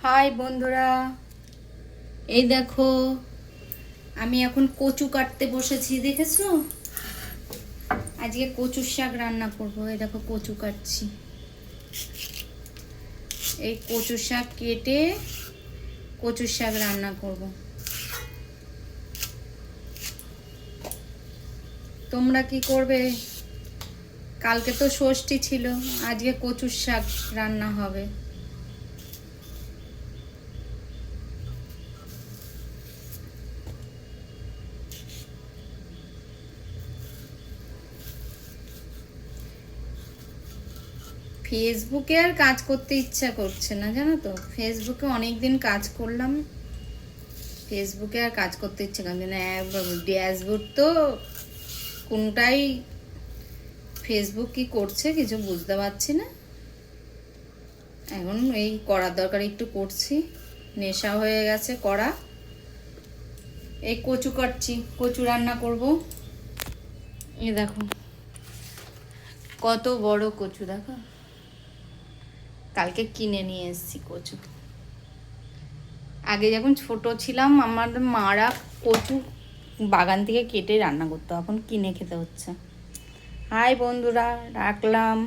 High বন্ধুরা, এই দেখো আমি এখন কচু কাটতে বসেছি। দেখেছো, আজকে কচুর শাক রান্না করব। এই দেখো কচু কাটছি। এই কচুর শাক কেটে কচুর শাক রান্না করব। তোমরা কি করবে? কালকে তো ষষ্ঠী ছিল, আজকে কচুর শাক রান্না হবে। ফেসবুকে আর কাজ করতে ইচ্ছা করছে না, জানো তো। ফেসবুকে অনেক দিন কাজ করলাম, ফেসবুকে আর কাজ করতে ইচ্ছে করছে না। ড্যাশবোর্ড তো কোনটাই, ফেসবুক কি করছে কিছু বুঝতে পারছি না। এখন এই করার দরকার একটু করছি, নেশা হয়ে গেছে করা। এই কচু কাটছি, কচু রান্না করব। এই দেখো কত বড় কচু, দেখো কালকে কিনে নিয়ে এসেছি কচু। আগে যখন ছোট ছিলাম আমাদের মারা কচু বাগান থেকে কেটে রান্না করতো, এখন কিনে খেতে হচ্ছে। হাই বন্ধুরা, রাখলাম।